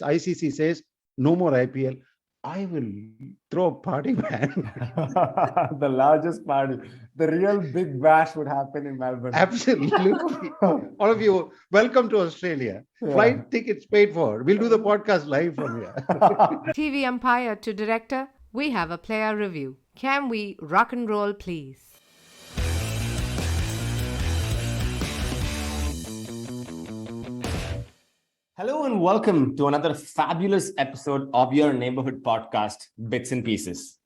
ICC says no more IPL, I will throw a party, man. The largest party. The real big bash would happen in Melbourne. Absolutely. All of you, welcome to Australia. Yeah. Flight tickets paid for. We'll do the podcast live from here. TV umpire to director, we have a player review. Can we rock and roll, please? Hello and welcome to another fabulous episode of your neighborhood podcast, Bits and Pieces.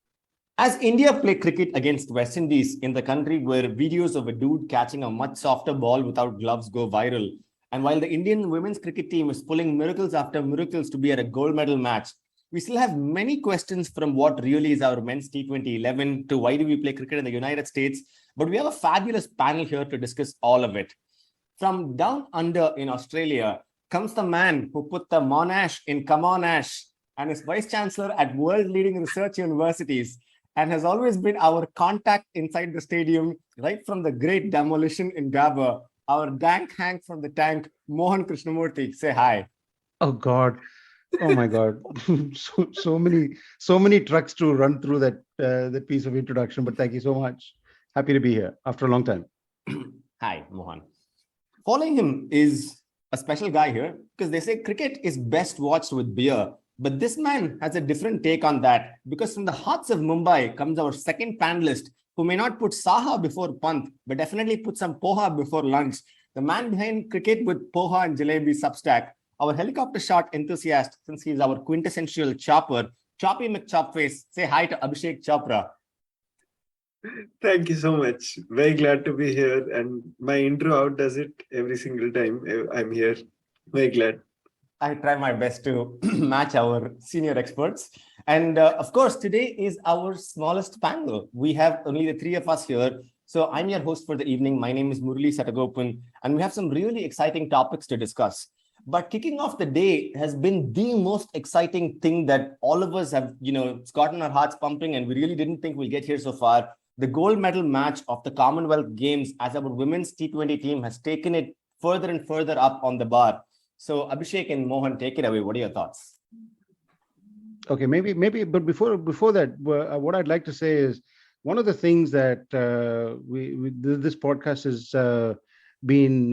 As India play cricket against West Indies in the country where videos of a dude catching a much softer ball without gloves go viral, and while the Indian women's cricket team is pulling miracles after miracles to be at a gold medal match, we still have many questions from what really is our men's T20 11 to why do we play cricket in the United States. But we have a fabulous panel here to discuss all of it. From down under in Australia comes the man who put the Monash in Come On Ash and is vice chancellor at world-leading research universities and has always been our contact inside the stadium, right from the great demolition in Gabba. Our dank Hank from the tank, Mohan Krishnamurthy. Say hi. Oh God. Oh my God. so many trucks to run through that piece of introduction, but thank you so much. Happy to be here after a long time. Hi, Mohan. Following him is a special guy here because they say cricket is best watched with beer. But this man has a different take on that because from the hearts of Mumbai comes our second panelist who may not put Saha before Pant, but definitely put some Poha before lunch. The man behind cricket with Poha and Jalebi Substack, our helicopter shot enthusiast, since he's our quintessential chopper, Choppy McChopface. Say hi to Abhishek Chopra. Thank you so much. Very glad to be here. And my intro outdoes it every single time I'm here. Very glad. I try my best to match our senior experts. And of course, today is our smallest panel. We have only the three of us here. So I'm your host for the evening. My name is Murali Satagopan, and we have some really exciting topics to discuss. But kicking off the day has been the most exciting thing that all of us have, it's gotten our hearts pumping, and we really didn't think we'll get here so far. The gold medal match of the Commonwealth Games as our women's T20 team has taken it further and further up on the bar. So Abhishek and Mohan, take it away. What are your thoughts? Okay, maybe, but before that, what I'd like to say is one of the things that this podcast has been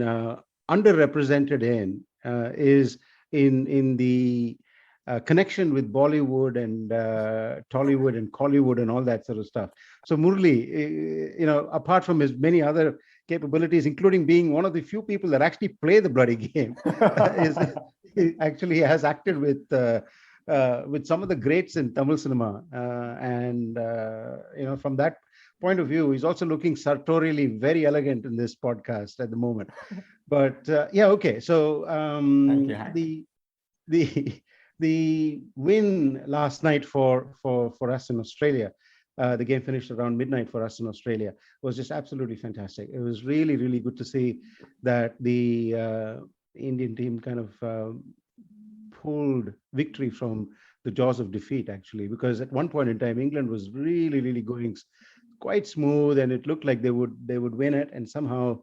underrepresented in is in the connection with Bollywood and Tollywood and Collywood and all that sort of stuff. So Murali, apart from his many other capabilities, including being one of the few people that actually play the bloody game, he actually has acted with some of the greats in Tamil cinema, and from that point of view, he's also looking sartorially very elegant in this podcast at the moment. But okay. So the win last night for us in Australia. The game finished around midnight for us in Australia. Was just absolutely fantastic. It was really, really good to see that the Indian team kind of pulled victory from the jaws of defeat, actually, because at one point in time, England was really, really going quite smooth, and it looked like they would win it, and somehow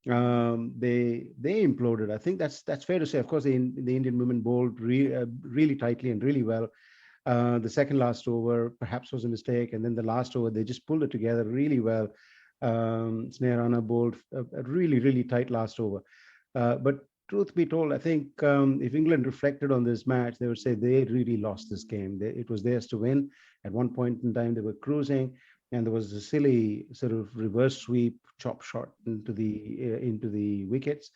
they imploded. I think that's fair to say. Of course, the Indian women bowled really tightly and really well. The second last over perhaps was a mistake, and then the last over they just pulled it together really well. Sneha Rana bowled a really, really tight last over. But truth be told, I think if England reflected on this match, they would say they really lost this game. It was theirs to win. At one point in time, they were cruising, and there was a silly sort of reverse sweep chop shot into the wickets,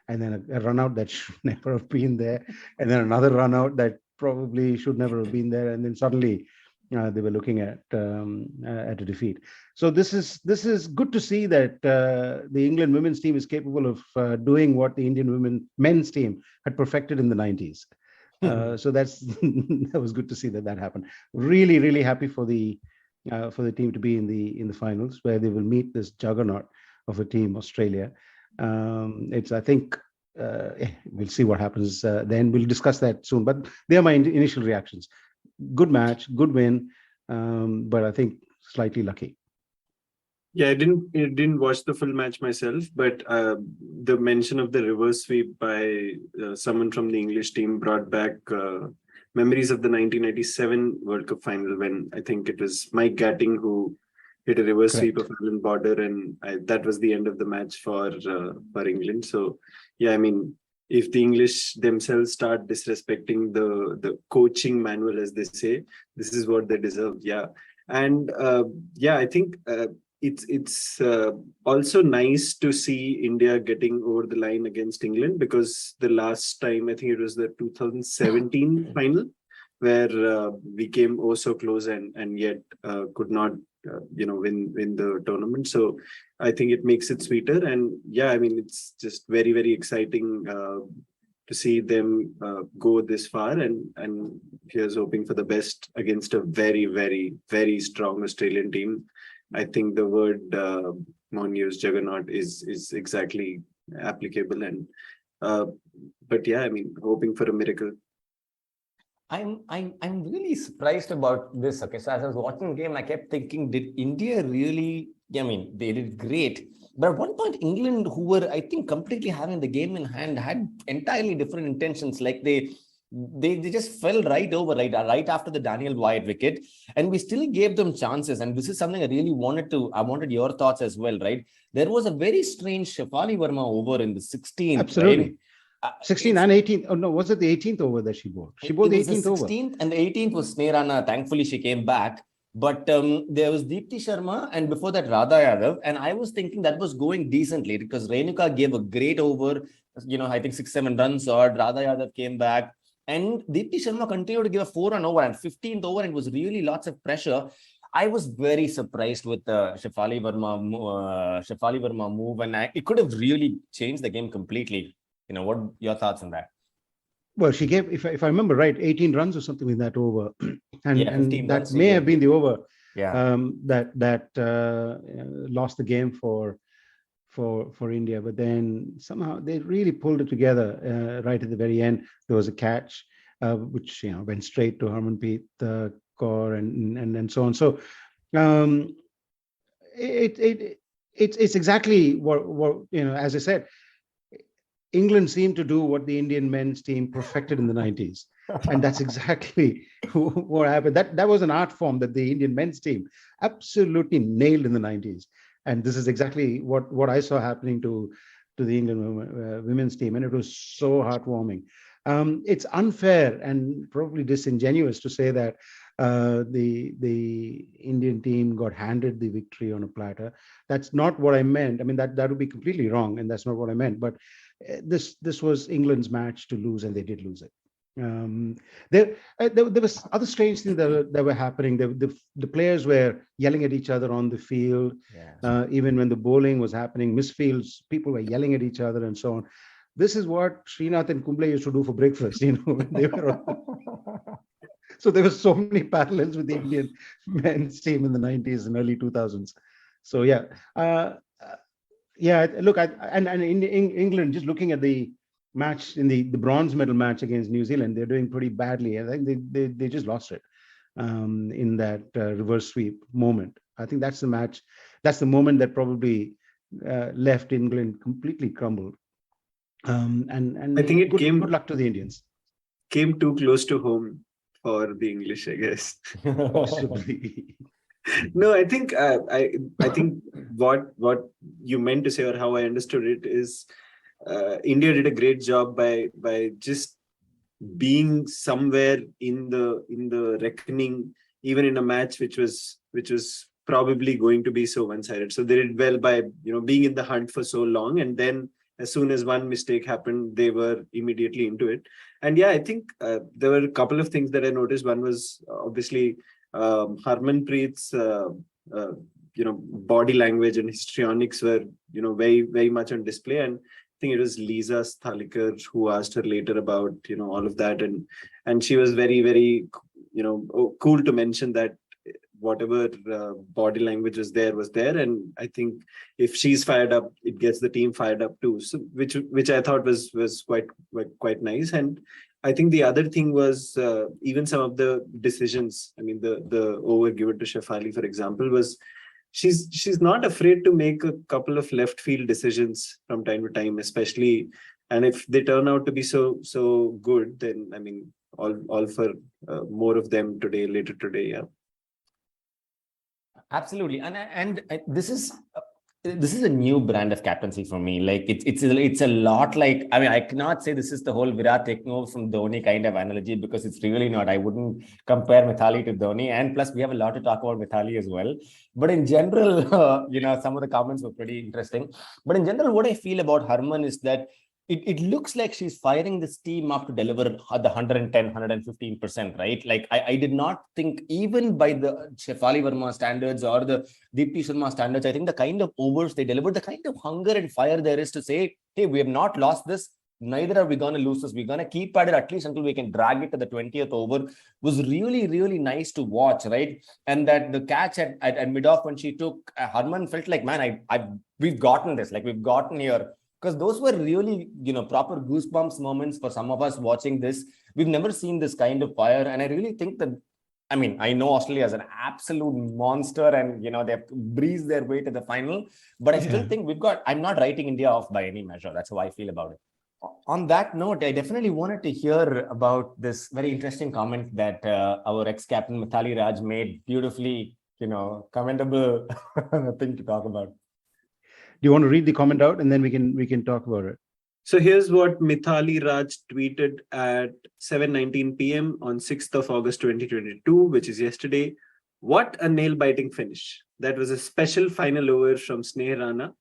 and then a run out that should never have been there, and then another run out that probably should never have been there, and then suddenly they were looking at a defeat. So this is good to see that the England women's team is capable of doing what the Indian men's team had perfected in the 90s. So that was good to see that happened. Really, really happy for the team to be in the finals, where they will meet this juggernaut of a team, Australia. I think we'll see what happens then. We'll discuss that soon. But they are my initial reactions. Good match, good win, but I think slightly lucky. Yeah, I didn't watch the full match myself, but the mention of the reverse sweep by someone from the English team brought back memories of the 1997 World Cup final, when I think it was Mike Gatting who hit a reverse sweep Correct. of Alan Border, and that was the end of the match for England. So, yeah, I mean, if the English themselves start disrespecting the coaching manual, as they say, this is what they deserve. Yeah, and yeah, I think. It's also nice to see India getting over the line against England, because the last time, I think it was the 2017 final, where we came oh so close, and yet could not win the tournament. So I think it makes it sweeter, and yeah, I mean, it's just very, very exciting to see them go this far, and here's hoping for the best against a very, very, very strong Australian team. I think the word Mohan used, juggernaut, is exactly applicable. And but yeah, I mean, hoping for a miracle. I'm really surprised about this. Okay, so as I was watching the game, I kept thinking, did India really? I mean, they did great, but at one point, England, who were I think completely having the game in hand, had entirely different intentions. Like they just fell right over right after the Daniel Wyatt wicket, and we still gave them chances. And this is something I wanted your thoughts as well, right? There was a very strange Shefali Verma over in the 16th, right? Absolutely. 16 and 18. Oh, no, was it the 18th over that she bowled? She bowled the 18th over. 16th and the 18th was Sneerana. Thankfully, she came back. But there was Deepti Sharma, and before that, Radha Yadav. And I was thinking that was going decently because Renuka gave a great over, I think 6-7 runs odd. Radha Yadav came back. And Deepti Sharma continued to give a 4-run over, and 15th over, and it was really lots of pressure. I was very surprised with the Shefali Verma move, and it could have really changed the game completely. What are your thoughts on that? Well, she gave, if I remember right, 18 runs or something in that over, and that may have been the over that lost the game for India. But then somehow they really pulled it together right at the very end. There was a catch which went straight to Harmanpreet Kaur and so on. So it's exactly what as I said. England seemed to do what the Indian men's team perfected in the 90s. And that's exactly what happened. That was an art form that the Indian men's team absolutely nailed in the 90s. And this is exactly what I saw happening to the England women's team. And it was so heartwarming. It's unfair and probably disingenuous to say that the Indian team got handed the victory on a platter. That's not what I meant. I mean, that would be completely wrong. And that's not what I meant. But this was England's match to lose, and they did lose it. There was other strange things that were happening. The players were yelling at each other on the field. Even when the bowling was happening, misfields, people were yelling at each other and so on. This is what Srinath and Kumble used to do for breakfast, when they were So there were so many parallels with the Indian men's team in the 90s and early 2000s. So yeah. Look, and in England, just looking at the match in the bronze medal match against New Zealand, they're doing pretty badly. I think they just lost it in that reverse sweep moment. I think that's the match. That's the moment that probably left England completely crumbled. And I think good luck to the Indians. Came too close to home for the English, I guess. Possibly. No, I think I think what you meant to say, or how I understood it, is India did a great job by just being somewhere in the reckoning, even in a match which was probably going to be so one-sided. So they did well by being in the hunt for so long, and then as soon as one mistake happened, they were immediately into it. And yeah, I think there were a couple of things that I noticed. One was obviously Harmanpreet's body language and histrionics were very, very much on display. And I think it was Lisa Sthalikar who asked her later about all of that, and she was very, very cool to mention that whatever body language was there, and I think if she's fired up, it gets the team fired up too. So which I thought was quite nice. And I think the other thing was even some of the decisions. I mean, the over given to Shefali, for example, was she's not afraid to make a couple of left field decisions from time to time, especially, and if they turn out to be so good, then I mean, all for more of them later today. Yeah. Absolutely, and this is a new brand of captaincy for me. Like it's a lot like, I mean, I cannot say this is the whole Virat taking over from Dhoni kind of analogy, because it's really not. I wouldn't compare Mithali to Dhoni, and plus we have a lot to talk about Mithali as well. But in general, some of the comments were pretty interesting. But in general, what I feel about Harman is that it looks like she's firing this team up to deliver the 110, 115%, right? Like I did not think, even by the Shefali Verma standards or the Deepti Sharma standards, I think the kind of overs they delivered, the kind of hunger and fire there is to say, hey, we have not lost this, neither are we going to lose this. We're going to keep at it at least until we can drag it to the 20th over, was really, really nice to watch, right? And that the catch at mid-off when she took, Harman felt like, man, we've gotten this, like we've gotten here. Because those were really, proper goosebumps moments for some of us watching this. We've never seen this kind of fire. And I really think that, I mean, I know Australia is an absolute monster and, they have breezed their way to the final. But I still think I'm not writing India off by any measure. That's how I feel about it. On that note, I definitely wanted to hear about this very interesting comment that our ex-captain Mithali Raj made. Beautifully, commendable thing to talk about. Do you want to read the comment out, and then we can talk about it? So here's what Mithali Raj tweeted at 7:19 p.m. on 6th of August 2022, which is yesterday. What a nail-biting finish. That was a special final over from Sneh Rana.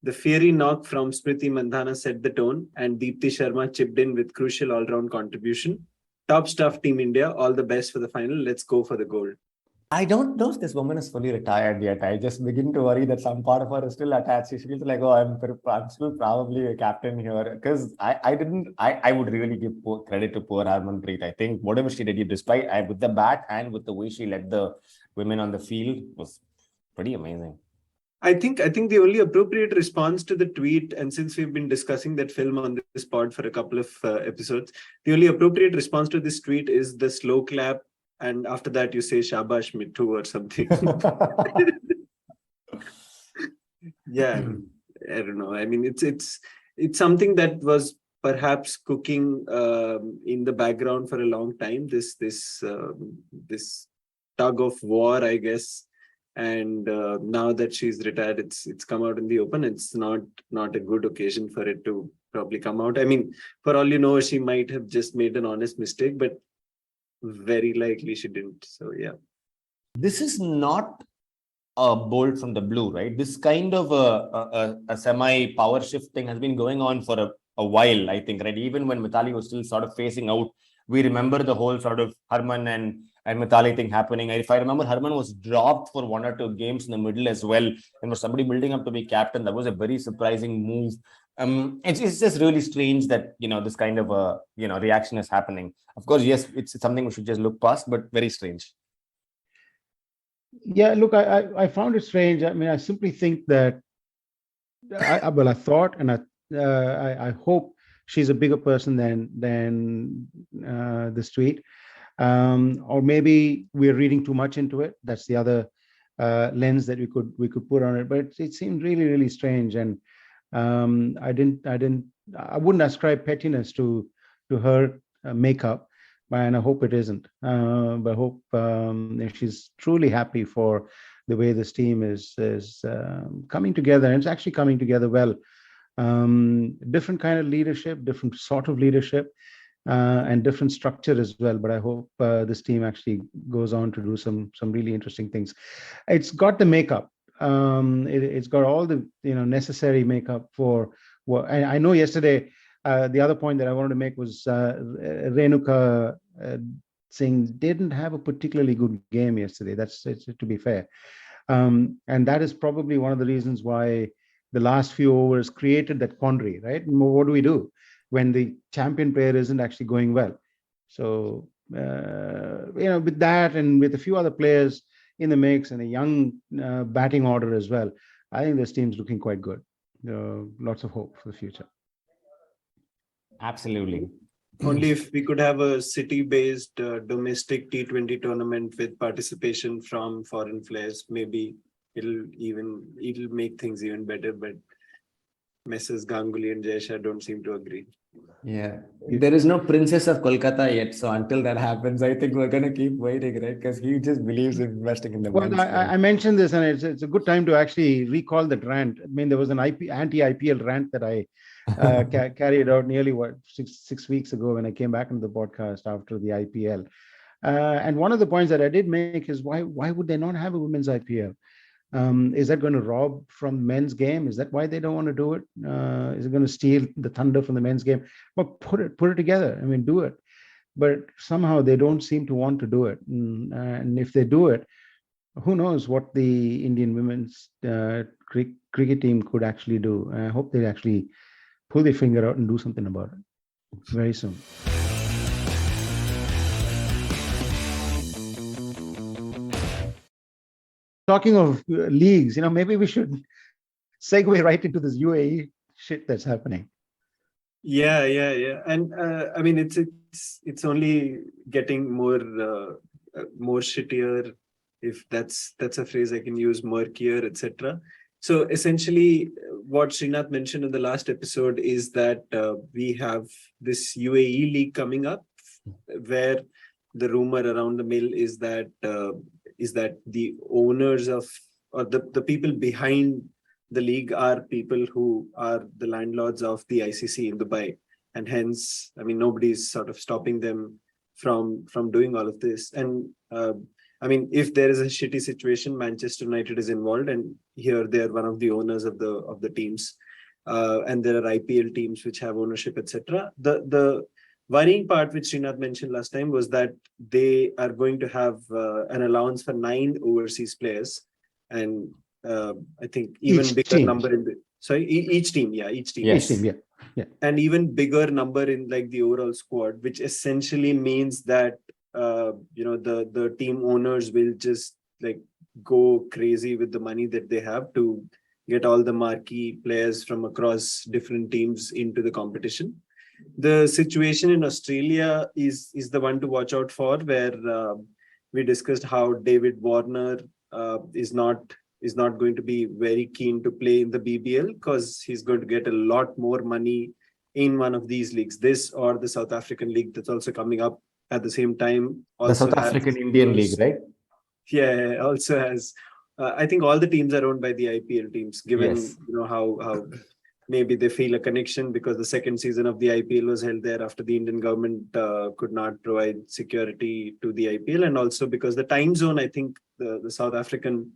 The fiery knock from Smriti Mandhana set the tone, and Deepti Sharma chipped in with crucial all-round contribution. Top stuff, Team India. All the best for the final. Let's go for the gold. I don't know if this woman is fully retired yet. I just begin to worry that some part of her is still attached. She feels like, oh, I'm still probably a captain here. Because I would really give credit to poor Harmanpreet. I think whatever she did, despite with the bat and with the way she led the women on the field, was pretty amazing. I think the only appropriate response to the tweet, and since we've been discussing that film on this pod for a couple of episodes, the only appropriate response to this tweet is the slow clap. And after that, you say Shabash Mithu or something. Yeah, I don't know. I mean, it's something that was perhaps cooking in the background for a long time. This tug of war, I guess. And now that she's retired, it's come out in the open. It's not a good occasion for it to probably come out. I mean, for all you know, she might have just made an honest mistake, but very likely she didn't. So yeah, this is not a bolt from the blue, right? This kind of a semi power shift thing has been going on for a while, I think, right? Even when Mithali was still sort of phasing out, we remember the whole sort of Harman and Mithali thing happening. If I remember, Harman was dropped for 1 or 2 games in the middle as well, and was somebody building up to be captain. That was a very surprising move. It's just really strange that this kind of a reaction is happening. Of course, yes, it's something we should just look past, but very strange. Yeah, look, I found it strange. I mean, I simply think that I thought, and I hope she's a bigger person than this tweet, or maybe we're reading too much into it. That's the other lens that we could put on it. But it seemed really, really strange, and I wouldn't ascribe pettiness to her makeup, and I hope it isn't. But I hope if she's truly happy for the way this team is coming together, and it's actually coming together well. Different kind of leadership, different sort of leadership, and different structure as well. But I hope this team actually goes on to do some really interesting things. It's got the makeup. It's got all the necessary makeup for what. I know yesterday the other point that I wanted to make was Renuka Singh didn't have a particularly good game yesterday. That's to be fair, and that is probably one of the reasons why the last few overs created that quandary, right? What do we do when the champion player isn't actually going well? So with that and with a few other players in the mix and a young batting order as well, I think this team's looking quite good. Lots of hope for the future. Absolutely. Only if we could have a city-based domestic T20 tournament with participation from foreign players, maybe it'll make things even better. But Messrs. Ganguly and Jayasha don't seem to agree. Yeah, there is no Princess of Kolkata yet. So until that happens, I think we're gonna keep waiting, right? Because he just believes in investing in the Well, men's I mentioned this, and it's a good time to actually recall that rant. I mean, there was an anti-IPL rant that I carried out nearly six weeks ago when I came back into the podcast after the IPL. And one of the points that I did make is why would they not have a women's IPL? Is that going to rob from men's game? Is that why they don't want to do it? Is it going to steal the thunder from the men's game? Well, put it together. I mean, do it. But somehow they don't seem to want to do it. And if they do it, who knows what the Indian women's cricket team could actually do. I hope they actually pull their finger out and do something about it very soon. Talking of leagues, maybe we should segue right into this UAE shit that's happening. Yeah. And I mean, it's only getting more shittier, if that's a phrase I can use, murkier, etc. So essentially, what Srinath mentioned in the last episode is that we have this UAE League coming up, where the rumor around the mill is that the owners of, or the people behind the league are people who are the landlords of the ICC in Dubai, and hence, I mean, nobody's sort of stopping them from doing all of this. And I mean, if there is a shitty situation, Manchester United is involved, and here they are one of the owners of the teams, and there are IPL teams which have ownership, etc. The worrying part, which Srinath mentioned last time, was that they are going to have an allowance for 9 overseas players, and I think even Each bigger team. number in the each team, Yes. Each team, yeah. And even bigger number in like the overall squad, which essentially means that the team owners will just like go crazy with the money that they have to get all the marquee players from across different teams into the competition. The situation in Australia is the one to watch out for, where we discussed how David Warner is not going to be very keen to play in the BBL because he's going to get a lot more money in one of these leagues, this or the South African League that's also coming up at the same time. The South African Indian League, right? Yeah, also has. I think all the teams are owned by the IPL teams, given Yes. how maybe they feel a connection because the second season of the IPL was held there after the Indian government could not provide security to the IPL, and also because the time zone, I think the South African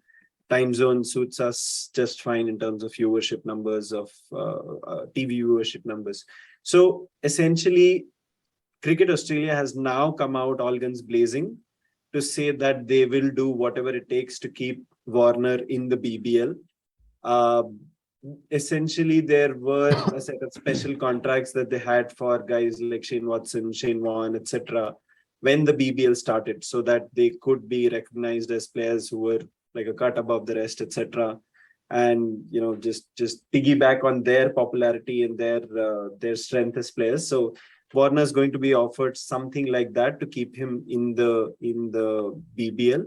time zone suits us just fine in terms of viewership numbers, of TV viewership numbers. So essentially, Cricket Australia has now come out all guns blazing to say that they will do whatever it takes to keep Warner in the BBL. Essentially, there were a set of special contracts that they had for guys like Shane Watson, Shane Warne, etc. when the BBL started, so that they could be recognized as players who were like a cut above the rest, etc. And just piggyback on their popularity and their strength as players. So Warner is going to be offered something like that to keep him in the BBL.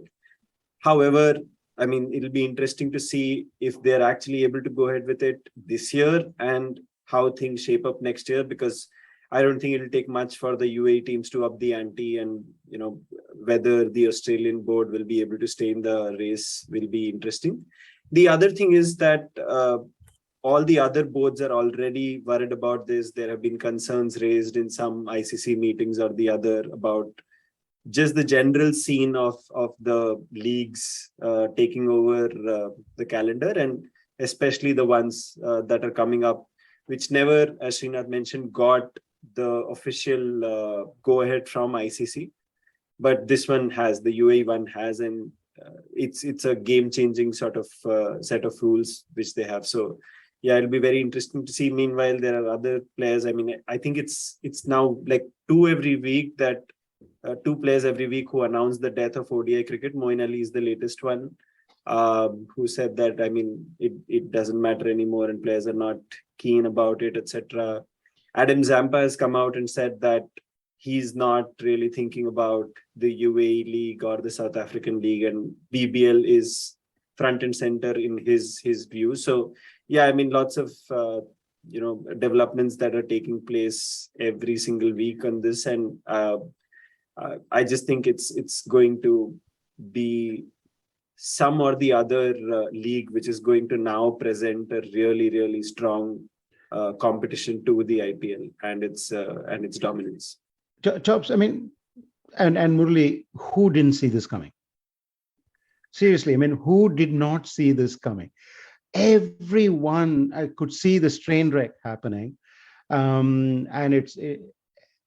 However, I mean, it'll be interesting to see if they're actually able to go ahead with it this year and how things shape up next year, because I don't think it'll take much for the UAE teams to up the ante, and whether the Australian board will be able to stay in the race will be interesting. The other thing is that all the other boards are already worried about this. There have been concerns raised in some ICC meetings or the other about just the general scene of the leagues taking over the calendar, and especially the ones that are coming up, which never, as Srinath mentioned, got the official go-ahead from ICC. But this one has, the UAE one has, and it's a game-changing sort of set of rules which they have. So yeah, it'll be very interesting to see. Meanwhile, there are other players. I mean, I think it's now like two players every week who announce the death of ODI cricket. Moeen Ali is the latest one, who said that, I mean, it doesn't matter anymore and players are not keen about it, etc. Adam Zampa has come out and said that he's not really thinking about the UAE League or the South African League, and BBL is front and center in his view. So yeah, I mean, lots of developments that are taking place every single week on this, and I just think it's going to be some or the other league which is going to now present a really, really strong competition to the IPL and its dominance. Chops, I mean, and Murali, who didn't see this coming? Seriously, I mean, who did not see this coming? Everyone could see this train wreck happening, and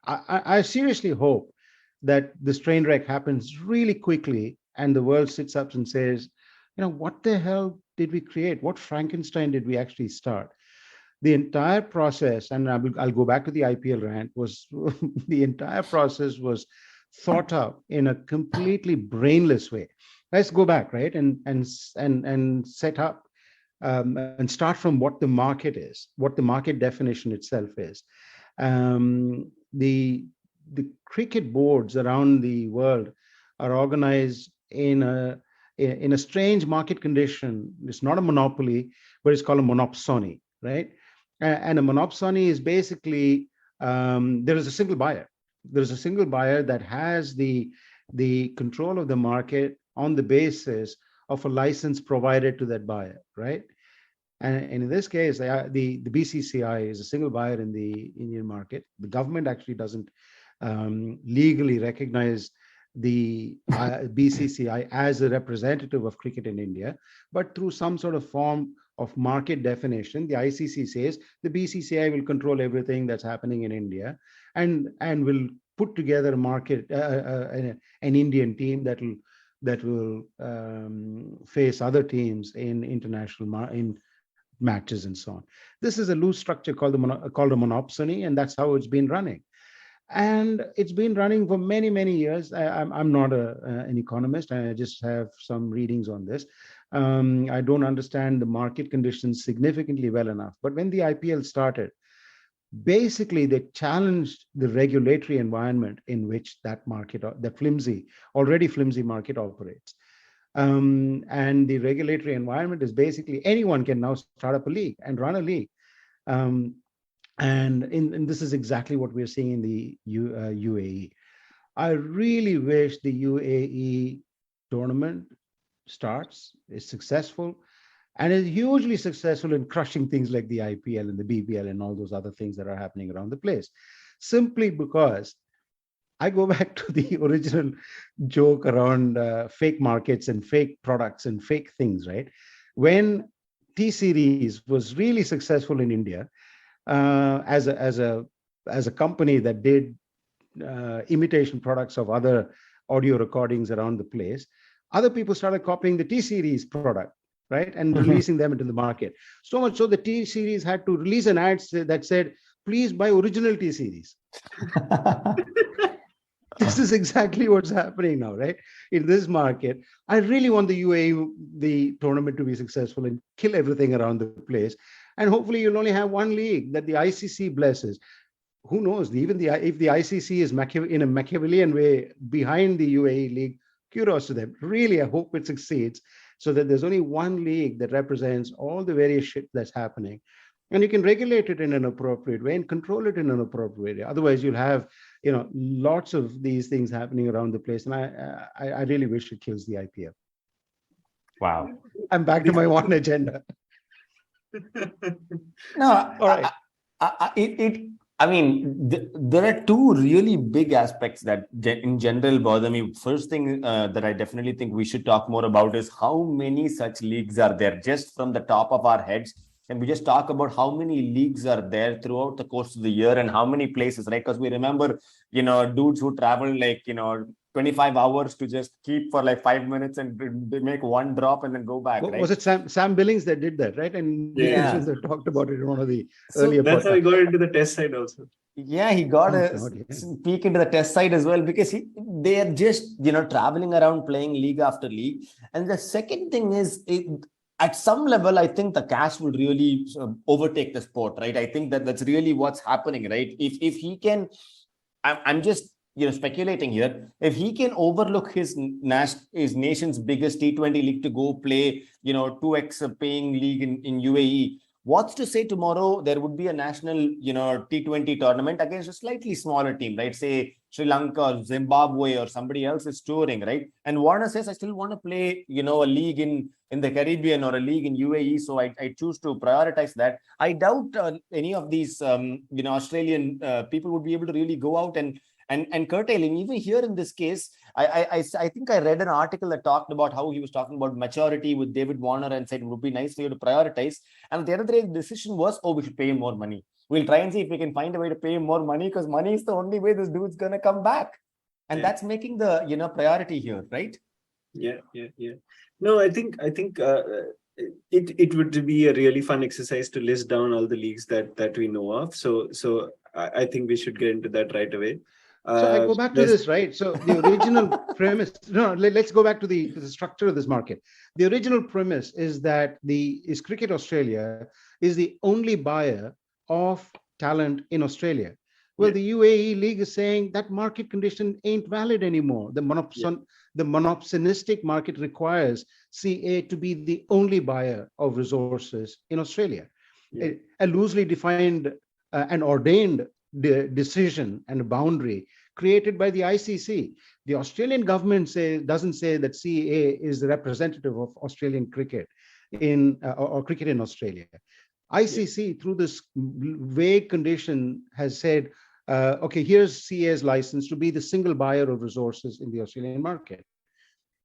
I seriously hope that this train wreck happens really quickly, and the world sits up and says, what the hell did we create? What Frankenstein did we actually start? The entire process, and I'll go back to the IPL rant, was the entire process was thought out in a completely brainless way. Let's go back, right, and set up and start from what the market is, what the market definition itself is. The cricket boards around the world are organized in a strange market condition. It's not a monopoly, but it's called a monopsony, right? And a monopsony is basically there is a single buyer. There's a single buyer that has the control of the market on the basis of a license provided to that buyer, right? And in this case, the BCCI is a single buyer in the Indian market. The government actually doesn't legally recognize the BCCI as a representative of cricket in India, but through some sort of form of market definition, the ICC says the BCCI will control everything that's happening in India, and will put together a market, an Indian team that will face other teams in international matches and so on. This is a loose structure called a monopsony, and that's how it's been running. And it's been running for many, many years. I'm not an economist. I just have some readings on this. I don't understand the market conditions significantly well enough. But when the IPL started, basically they challenged the regulatory environment in which that market, that already flimsy market operates. And the regulatory environment is basically anyone can now start up a league and run a league. And this is exactly what we're seeing in the UAE. I really wish the UAE tournament is successful, and is hugely successful in crushing things like the IPL and the BBL and all those other things that are happening around the place. Simply because I go back to the original joke around fake markets and fake products and fake things, right? When T-Series was really successful in India, as a company that did imitation products of other audio recordings around the place, other people started copying the T-Series product, right, and releasing them into the market. So much so the T-Series had to release an ad that said, "Please buy original T-Series." This is exactly what's happening now, right? In this market, I really want the UAE, the tournament, to be successful and kill everything around the place. And hopefully you'll only have one league that the ICC blesses. Who knows? If the ICC is in a Machiavellian way behind the UAE League, kudos to them. Really, I hope it succeeds, so that there's only one league that represents all the various shit that's happening. And you can regulate it in an appropriate way and control it in an appropriate way. Otherwise, you'll have, lots of these things happening around the place. And I really wish it kills the IPL. Wow. I'm back to my one agenda. No, all right. There are two really big aspects that in general bother me. First thing that I definitely think we should talk more about is how many such leagues are there. Just from the top of our heads, and we just talk about how many leagues are there throughout the course of the year and how many places, right? Because we remember, dudes who travel 25 hours to just keep for 5 minutes and they make one drop and then go back. Right? Was it Sam Billings that did that, right? And yeah, talked about it in one of the earlier that's podcasts. how he got into the test side also. Yeah, he got a peek into the test side as well, because they are just traveling around playing league after league. And the second thing is, at some level, I think the cash will really overtake the sport, right? I think that's really what's happening, right? If he can, I'm just speculating here, if he can overlook his nation's biggest T20 league to go play, 2x paying league in UAE, what's to say tomorrow there would be a national, T20 tournament against a slightly smaller team, right? Say Sri Lanka or Zimbabwe or somebody else is touring, right? And Warner says, I still want to play, a league in the Caribbean or a league in UAE. So I choose to prioritize that. I doubt any of these, Australian people would be able to really go out and curtail him. Even here in this case, I think I read an article that talked about how he was talking about maturity with David Warner and said it would be nice for you to prioritize. And the other day, the decision was, we should pay him more money. We'll try and see if we can find a way to pay him more money, because money is the only way this dude's going to come back. And that's making the, priority here, right? Yeah. No, I think it would be a really fun exercise to list down all the leagues that we know of. So I think we should get into that right away. So I go back to this, right? So the original premise, let's go back to the structure of this market. The original premise is that Cricket Australia is the only buyer of talent in Australia. Well, the UAE League is saying that market condition ain't valid anymore. The monopsonistic market requires CA to be the only buyer of resources in Australia. A loosely defined and ordained decision and boundary created by the ICC. The Australian government doesn't say that CA is the representative of Australian cricket or cricket in Australia. ICC, through this vague condition, has said, okay, here's CA's license to be the single buyer of resources in the Australian market.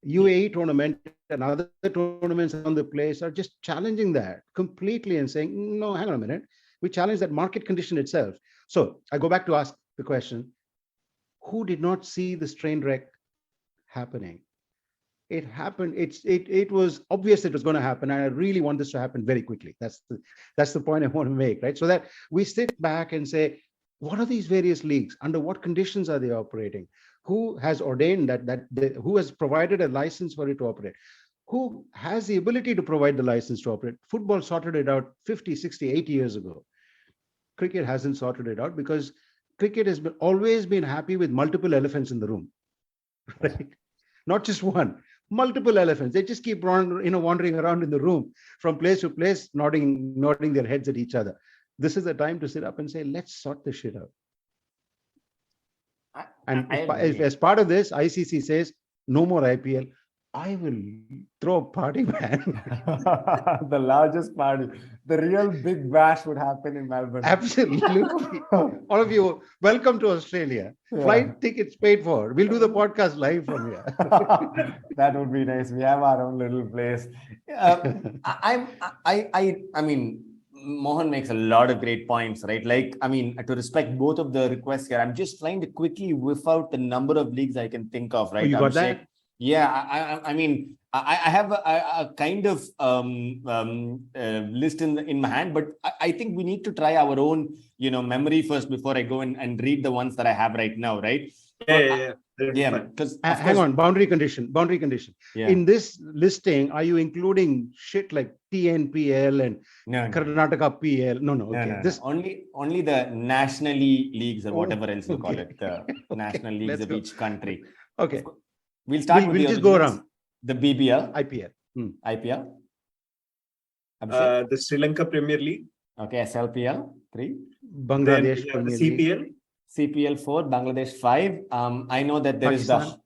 UAE tournament and other tournaments around the place are just challenging that completely and saying, no, hang on a minute. We challenge that market condition itself. So I go back to ask the question, who did not see this train wreck happening? It happened. It was obvious it was going to happen. And I really want this to happen very quickly. That's the point I want to make, right? So that we sit back and say, what are these various leagues? Under what conditions are they operating? Who has ordained who has provided a license for it to operate? Who has the ability to provide the license to operate? Football sorted it out 50, 60, 80 years ago. Cricket hasn't sorted it out because cricket has always been happy with multiple elephants in the room, right? Not just one, multiple elephants. They just keep wandering around in the room from place to place, nodding their heads at each other. This is the time to sit up and say, let's sort this shit out. And as part of this, ICC says, no more IPL. I will throw a party, man. The largest party. The real big bash would happen in Melbourne. Absolutely. All of you, welcome to Australia. Flight tickets paid for. We'll do the podcast live from here. That would be nice. We have our own little place. I mean, Mohan makes a lot of great points, right? Like, I mean, to respect both of the requests here, I'm just trying to quickly whiff out the number of leagues I can think of, right? You got that? Yeah, I mean, I have a kind of list in my hand, but I think we need to try our own, memory first before I go and read the ones that I have right now, right? Yeah. Because hang on, boundary condition. Yeah. In this listing, are you including shit like TNPL and Karnataka PL? No. Okay. No. This only the nationally leagues or whatever else you call it, the national leagues of each country. Okay. We'll start with just go around. The BBL. IPL. IPL. The Sri Lanka Premier League. Okay, SLPL 3. Bangladesh Premier League. CPL. CPL 4, Bangladesh 5. I know that there Pakistan. Is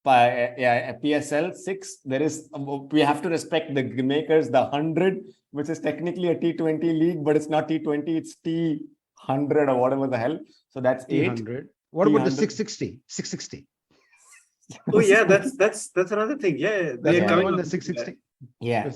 the PSL 6. There is, we have to respect the makers, the 100, which is technically a T20 league, but it's not T20, it's T100 or whatever the hell. So that's 8. What about the 660? 660. Oh yeah, that's another thing. Yeah, they're coming on the 660. Yeah,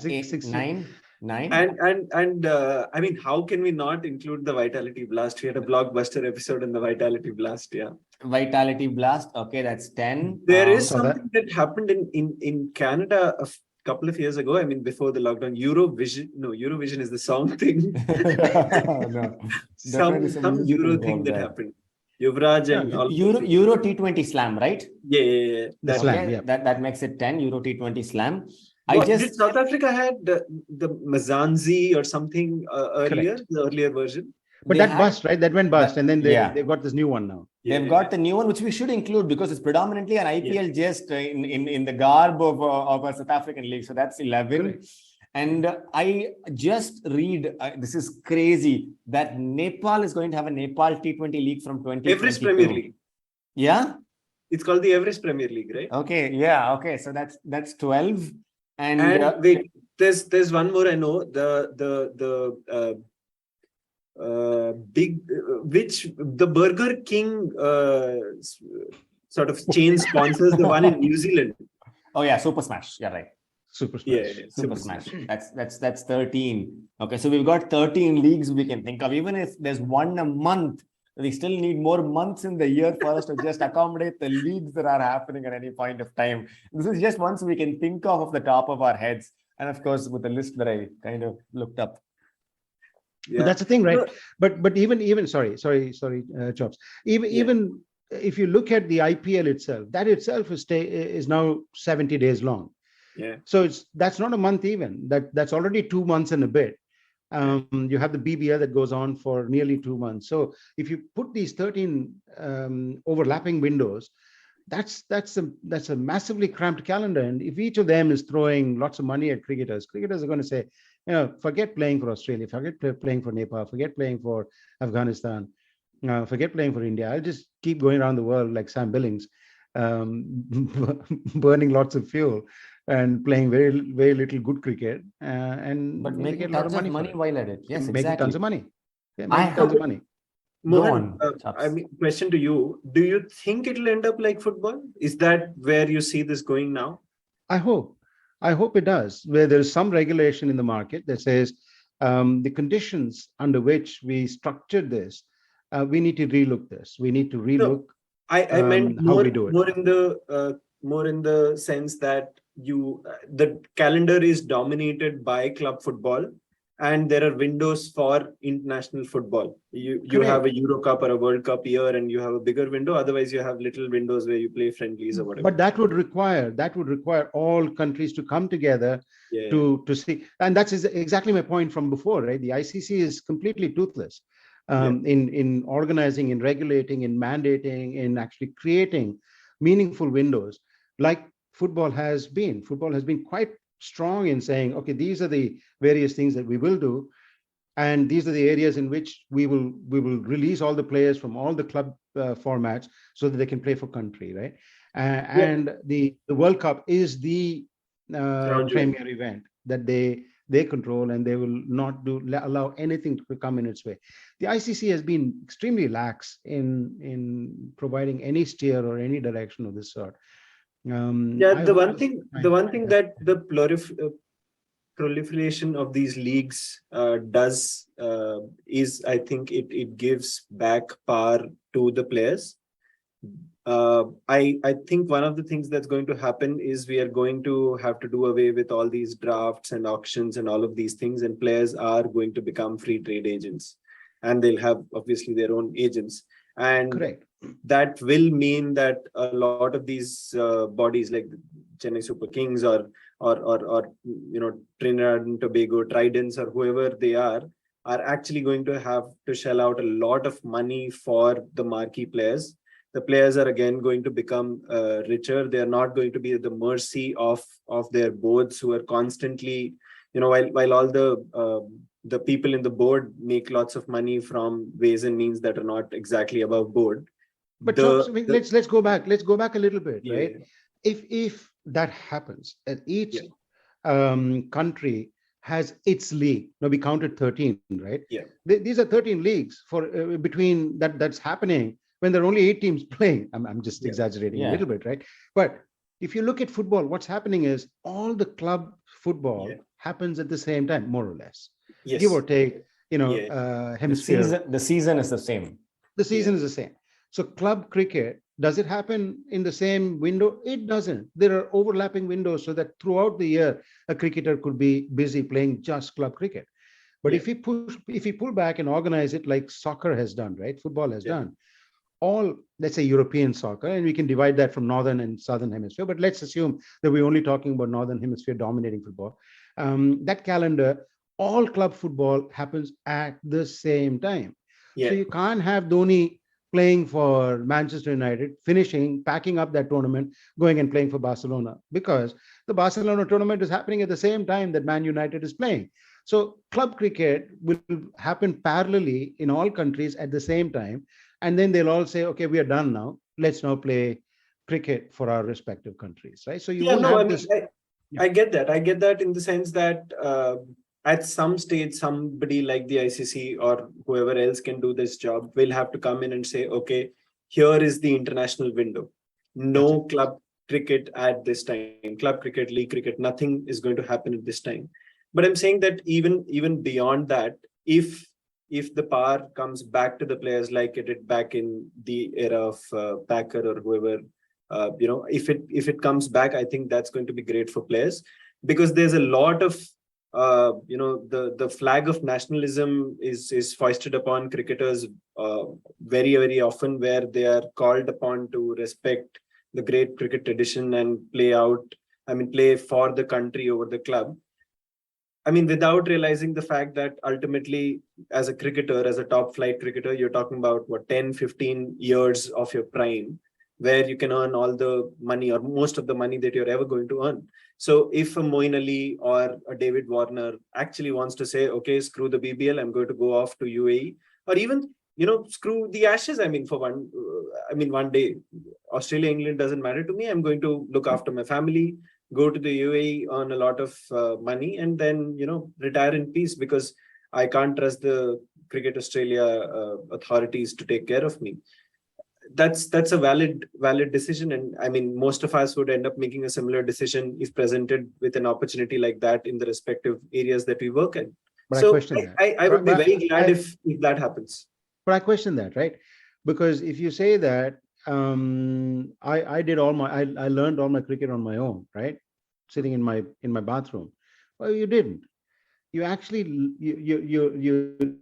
9. And I mean, how can we not include the Vitality Blast? We had a blockbuster episode on the Vitality Blast. Yeah, Vitality Blast. Okay, that's 10. There is something that happened in Canada a couple of years ago. I mean, before the lockdown, Eurovision is the song thing. No, some Euro thing that happened. Yuvraj and Euro T20 Slam, right? Yeah. That makes it 10. Euro T20 Slam. Did South Africa had the Mazanzi or something earlier, the earlier version? But They that had- bust, right? That went bust, that- and then yeah. they've got this new one now. They've got the new one, which we should include because it's predominantly an IPL just in the garb of a South African league. So that's 11. Correct. And I just read, this is crazy, that Nepal is going to have a Nepal T20 league from 2022. Everest Premier League. Yeah. It's called the Everest Premier League, right? Okay. Yeah. Okay. So that's 12. And, And wait, there's one more I know. The Burger King sort of chain sponsors the one in New Zealand. oh yeah, Super Smash. Yeah, right. Super Smash. Yeah, Super Smash. That's 13. Okay, so we've got 13 leagues we can think of. Even if there's one a month, we still need more months in the year for us to just accommodate the leagues that are happening at any point of time. This is just ones we can think of the top of our heads. And of course, with the list that I kind of looked up. But that's the thing, right? But even sorry, Chops. Even if you look at the IPL itself, that itself is now 70 days long. Yeah. So that's not a month even. That's already 2 months and a bit. You have the BBL that goes on for nearly 2 months. So if you put these 13 overlapping windows, that's a massively cramped calendar. And if each of them is throwing lots of money at cricketers are going to say, forget playing for Australia, forget playing for Nepal, forget playing for Afghanistan, forget playing for India. I'll just keep going around the world like Sam Billings, burning lots of fuel and playing very, very little good cricket. But they making get a lot tons of money for it. while at it. Yes, Making exactly. tons of money. Yeah, I making tons of hope- money. Mohan, Chops. I mean, question to you: do you think it'll end up like football? Is that where you see this going now? I hope it does, where there's some regulation in the market that says the conditions under which we structured this, we need to relook this. We need to relook. I meant how more, we do it. more in the sense that the calendar is dominated by club football, and there are windows for international football. You have a Euro Cup or a World Cup year, and you have a bigger window. Otherwise, you have little windows where you play friendlies or whatever. But that would require all countries to come together to see. And that's exactly my point from before, right? The ICC is completely toothless in organizing, in regulating, in mandating, in actually creating meaningful windows like football has been. Football has been quite strong in saying, okay, these are the various things that we will do, and these are the areas in which we will release all the players from all the club formats so that they can play for country, right? And the World Cup is the premier event that they control, and they will not allow anything to come in its way. The ICC has been extremely lax in providing any steer or any direction of this sort. The one thing that the proliferation of these leagues does is, I think it gives back power to the players. I think one of the things that's going to happen is we are going to have to do away with all these drafts and auctions and all of these things, and players are going to become free trade agents, and they'll have obviously their own agents. And correct. That will mean that a lot of these bodies like Chennai Super Kings or Trinidad and Tobago Tridents or whoever they are actually going to have to shell out a lot of money for the marquee players. The players are again going to become richer. They are not going to be at the mercy of their boards, who are constantly, while all the people in the board make lots of money from ways and means that are not exactly above board. But let's go back. Let's go back a little bit, right? If that happens, that each country has its league. Now we counted 13, right? Yeah. These are 13 leagues for between that's happening when there are only 8 teams playing. I'm just exaggerating a little bit, right? But if you look at football, what's happening is all the club football happens at the same time, more or less, give or take. Hemisphere. The season is the same. The season is the same. So club cricket, does it happen in the same window? It doesn't. There are overlapping windows so that throughout the year, a cricketer could be busy playing just club cricket. But if we pull back and organize it like soccer has done, right? Football has done, all, let's say, European soccer, and we can divide that from northern and southern hemisphere, but let's assume that we're only talking about northern hemisphere dominating football. That calendar, all club football happens at the same time. So you can't have Dhoni playing for Manchester United, finishing, packing up that tournament, going and playing for Barcelona, because the Barcelona tournament is happening at the same time that Man United is playing. So club cricket will happen parallelly in all countries at the same time. And then they'll all say, okay, we are done now. Let's now play cricket for our respective countries, right? So you Yeah, won't no, have I this. mean, I get that. I get that in the sense that at some stage, somebody like the ICC or whoever else can do this job will have to come in and say, okay, here is the international window. No club cricket at this time. Club cricket, league cricket, nothing is going to happen at this time. But I'm saying that even beyond that, if the power comes back to the players like it did back in the era of Packer or whoever, if it comes back, I think that's going to be great for players, because there's a lot of the flag of nationalism is foisted upon cricketers very, very often, where they are called upon to respect the great cricket tradition and play for the country over the club. I mean, without realizing the fact that ultimately, as a cricketer, as a top flight cricketer, you're talking about 10, 15 years of your prime, where you can earn all the money or most of the money that you're ever going to earn. So if a Moeen Ali or a David Warner actually wants to say, okay, screw the BBL, I'm going to go off to UAE, or even, screw the Ashes. I mean, one day, Australia, England doesn't matter to me. I'm going to look after my family, go to the UAE, earn a lot of money, and then, retire in peace, because I can't trust the Cricket Australia authorities to take care of me. That's a valid decision. And I mean, most of us would end up making a similar decision if presented with an opportunity like that in the respective areas that we work in. But so I question that. I would be very glad if that happens. But I question that, right? Because if you say that, I learned all my cricket on my own, right? Sitting in my bathroom. Well, you didn't. You actually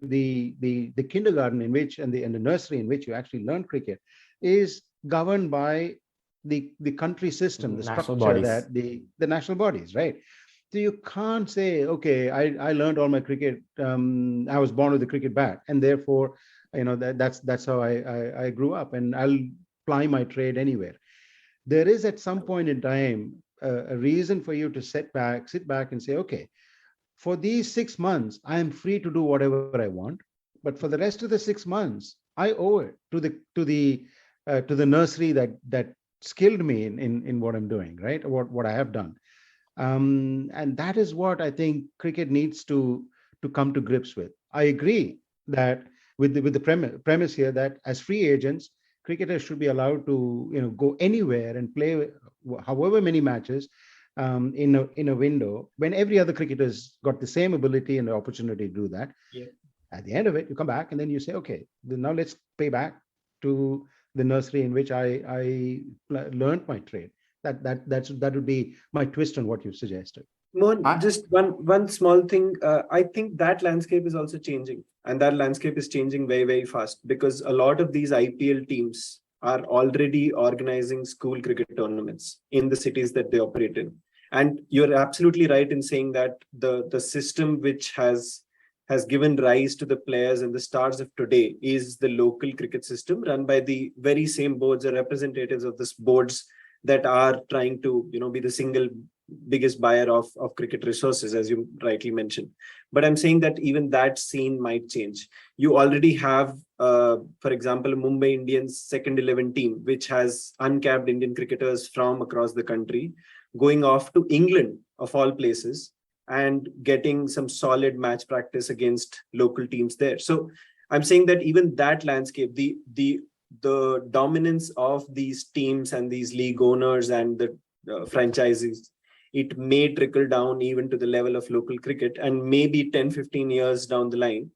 the kindergarten in which and the nursery in which you actually learn cricket is governed by the country system, the National structure bodies. that the national bodies, right? So you can't say, okay, I learned all my cricket. I was born with a cricket bat, and therefore, that's how I grew up, and I'll ply my trade anywhere. There is at some point in time a reason for you to sit back and say, okay, for these 6 months, I am free to do whatever I want, but for the rest of the 6 months, I owe it to the nursery that skilled me in what I'm doing, right? What I have done. And that is what I think cricket needs to come to grips with. I agree that with the premise here that as free agents, cricketers should be allowed to go anywhere and play however many matches in a window when every other cricketer's got the same ability and the opportunity to do that. Yeah. At the end of it, you come back and then you say, okay, now let's pay back to the nursery in which I learned my trade. That would be my twist on what you suggested. Mohan, just one small thing. I think that landscape is also changing, and that landscape is changing very, very fast, because a lot of these IPL teams are already organizing school cricket tournaments in the cities that they operate in. And you're absolutely right in saying that the system which has given rise to the players and the stars of today is the local cricket system run by the very same boards or representatives of this boards that are trying to be the single biggest buyer of cricket resources, as you rightly mentioned. But I'm saying that even that scene might change. You already have, for example, Mumbai Indians second 11 team, which has uncapped Indian cricketers from across the country going off to England, of all places, and getting some solid match practice against local teams there. So I'm saying that even that landscape, the dominance of these teams and these league owners and the franchises, it may trickle down even to the level of local cricket, and maybe 10-15 years down the line,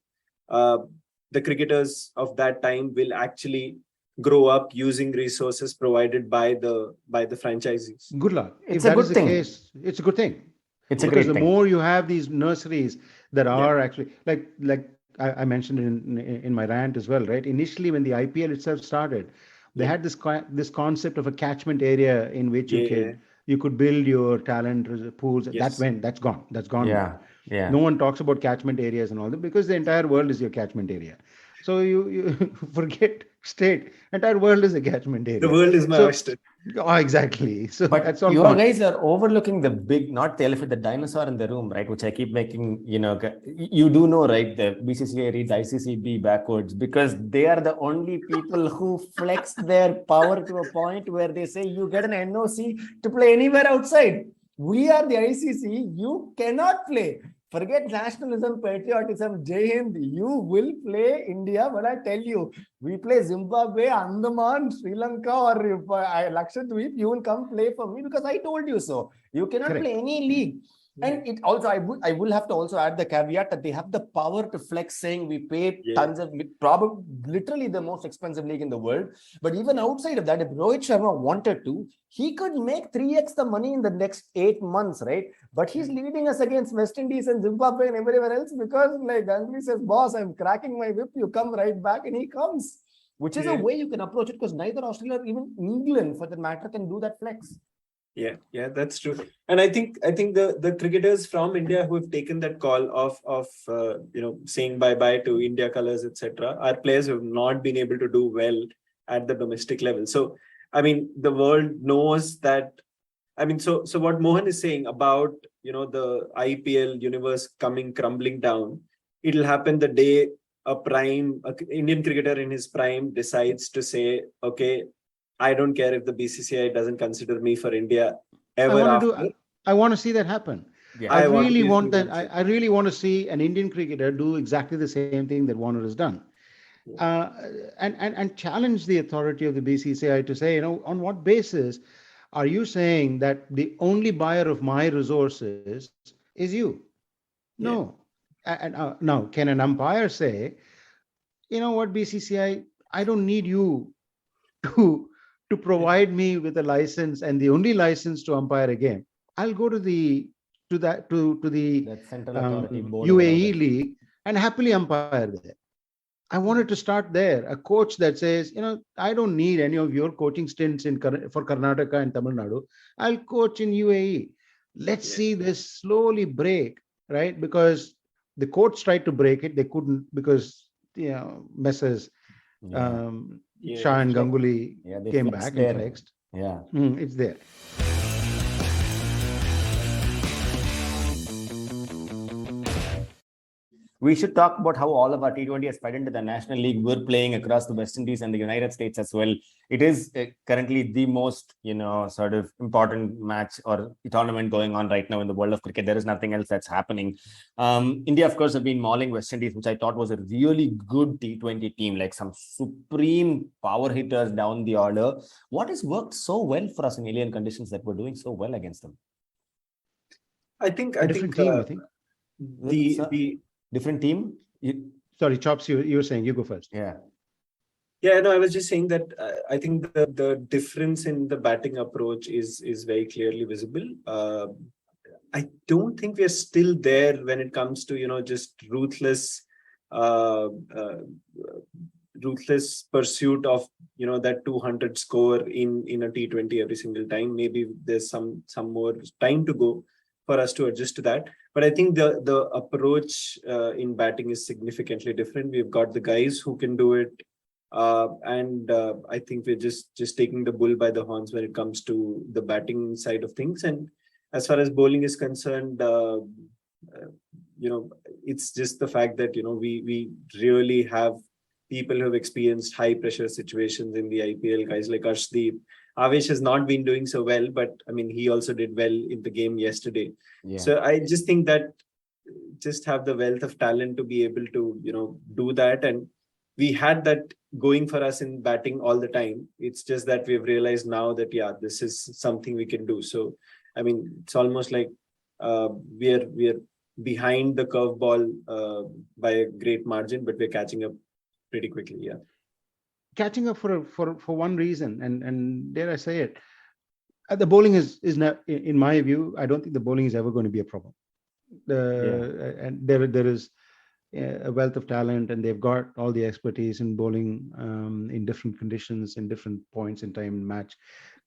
the cricketers of that time will actually grow up using resources provided by the franchisees. Good luck. It's If a that good is the thing. case, it's a good thing. It's a Because great the thing. more you have these nurseries that are actually like I mentioned in my rant as well, right? Initially, when the IPL itself started, they had this concept of a catchment area in which you could build your talent pools. Yes. That's gone. Yeah. No one talks about catchment areas and all that, because the entire world is your catchment area. So you forget state. Entire world is a catchment The area. world is my So, oyster. exactly. So But that's all you gone. guys are overlooking the big, not the elephant, the dinosaur in the room, right? Which I keep making, you do know, right? The BCCI reads ICCB backwards because they are the only people who flex their power to a point where they say you get an NOC to play anywhere outside. We are the ICC. You cannot play. Forget nationalism, patriotism, Jai Hind. You will play India, but I tell you, we play Zimbabwe, Andaman, Sri Lanka, or if Lakshadweep, you will come play for me because I told you so. You cannot play Correct. any league. And it also, I will have to also add the caveat that they have the power to flex, saying we pay tons of, probably literally the most expensive league in the world. But even outside of that, if Rohit Sharma wanted to, he could make 3x the money in the next 8 months, right? But he's leading us against West Indies and Zimbabwe and everywhere else because, like Ganguly says, boss, I'm cracking my whip. You come right back, and he comes, which is a way you can approach it because neither Australia or even England, for that matter, can do that flex. Yeah, that's true. And I think the cricketers from India who have taken that call of saying bye bye to India colors, etc., are players who have not been able to do well at the domestic level. So I mean, the world knows that. I mean, so what Mohan is saying about the IPL universe coming crumbling down, it'll happen the day a Indian cricketer in his prime decides to say, okay, I don't care if the BCCI doesn't consider me for India ever after. I want to see that happen. Yeah. I really want that. I really want to see an Indian cricketer do exactly the same thing that Warner has done, and challenge the authority of the BCCI to say, on what basis are you saying that the only buyer of my resources is you? No. And now, can an umpire say, you know what, BCCI, I don't need you to provide me with a license and the only license to umpire a game. I'll go to the Central Authority Board UAE League and happily umpire there. I wanted to start there. A coach that says, I don't need any of your coaching stints for Karnataka and Tamil Nadu. I'll coach in UAE. Let's see this slowly break, right? Because the courts tried to break it. They couldn't because, Messrs. Shah and Ganguly came back and flexed. Yeah. It's there. We should talk about how all of our T20 has fed into the National League. We're playing across the West Indies and the United States as well. It is currently the most, sort of important match or tournament going on right now in the world of cricket. There is nothing else that's happening. India, of course, have been mauling West Indies, which I thought was a really good T20 team, like some supreme power hitters down the order. What has worked so well for us in alien conditions that we're doing so well against them? I think a different team, I think. The different team? Sorry, Chops, you were saying, you go first. Yeah, no, I was just saying that I think the difference in the batting approach is very clearly visible. I don't think we're still there when it comes to, just ruthless pursuit of, that 200 score in a T20 every single time. Maybe there's some more time to go for us to adjust to that. But I think the approach in batting is significantly different. We've got the guys who can do it. And I think we're just taking the bull by the horns when it comes to the batting side of things. And as far as bowling is concerned, it's just the fact that, we really have people who have experienced high pressure situations in the IPL, guys like Arshdeep. Avesh has not been doing so well, but I mean, he also did well in the game yesterday. Yeah. So I just think that just have the wealth of talent to be able to, do that. And we had that going for us in batting all the time. It's just that we've realized now that, this is something we can do. So, I mean, it's almost like we're behind the curveball by a great margin, but we're catching up pretty quickly. Yeah. Catching up for one reason, and dare I say it, the bowling is not, in my view, I don't think the bowling is ever going to be a problem. And there is a wealth of talent, and they've got all the expertise in bowling in different conditions, in different points in time in match,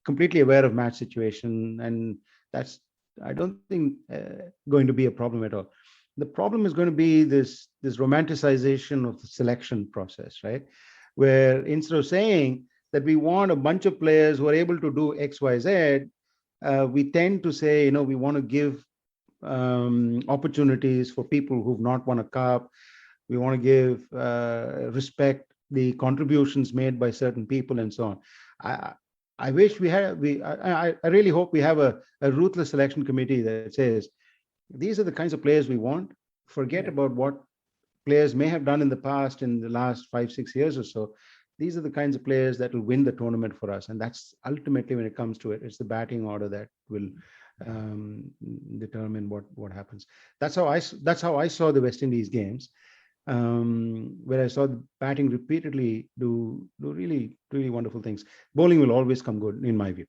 completely aware of match situation, and that's, I don't think, going to be a problem at all. The problem is going to be this romanticization of the selection process, right? Where instead of saying that we want a bunch of players who are able to do X, Y, Z, we tend to say, we want to give opportunities for people who've not won a cup. We want to give respect the contributions made by certain people and so on. I wish we had. I really hope we have a ruthless selection committee that says these are the kinds of players we want. Forget about what players may have done in the past, in the last 5-6 years or so. These are the kinds of players that will win the tournament for us, and that's ultimately, when it comes to it, it's the batting order that will determine what happens. That's how I saw the West Indies games, where I saw the batting repeatedly do really, really wonderful things. Bowling will always come good, in my view.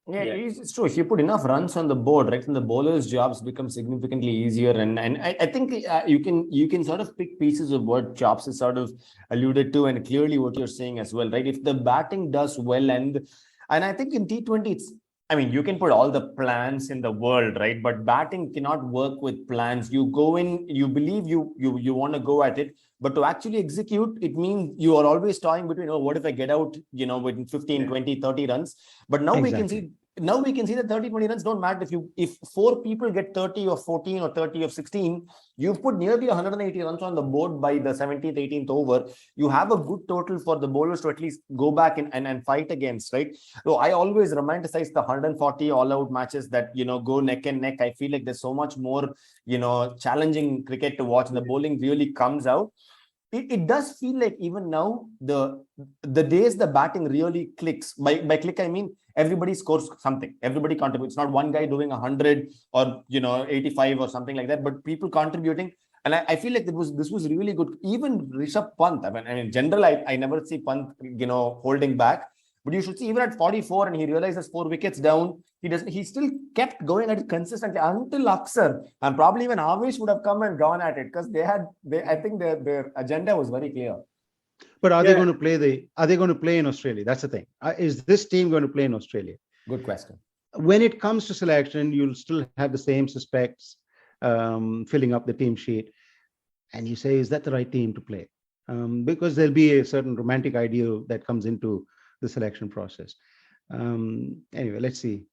Yeah, it's true. If you put enough runs on the board, right, then the bowlers' jobs become significantly easier. And I think you can sort of pick pieces of what Chops has sort of alluded to, and clearly what you're saying as well, right? If the batting does well, and I think in T20, you can put all the plans in the world, right? But batting cannot work with plans. You go in, you believe you want to go at it, but to actually execute, it means you are always toying between, what if I get out, within 15, 20, 30 runs. But now we can see that 30, 20 runs don't matter. If 4 people get 30 or 14 or 30 or 16, you've put nearly 180 runs on the board by the 17th, 18th over. You have a good total for the bowlers to at least go back and fight against, right? So I always romanticize the 140 all-out matches that, go neck and neck. I feel like there's so much more, challenging cricket to watch, and the bowling really comes out. It does feel like even now, the days the batting really clicks, by click I mean everybody scores something, everybody contributes. Not one guy doing 100 or 85 or something like that, but people contributing. And I feel like this was really good. Even Rishabh Pant, in general, I never see Pant holding back. But you should see, even at 44, and he realizes 4 wickets down, he still kept going at it consistently until Aksar, and probably even Avish would have come and gone at it, because I think their agenda was very clear. But are they going to play in Australia? That's the thing. Is this team going to play in Australia? Good question. When it comes to selection, you'll still have the same suspects filling up the team sheet, and you say, is that the right team to play? Because there'll be a certain romantic ideal that comes into the selection process. Anyway, let's see.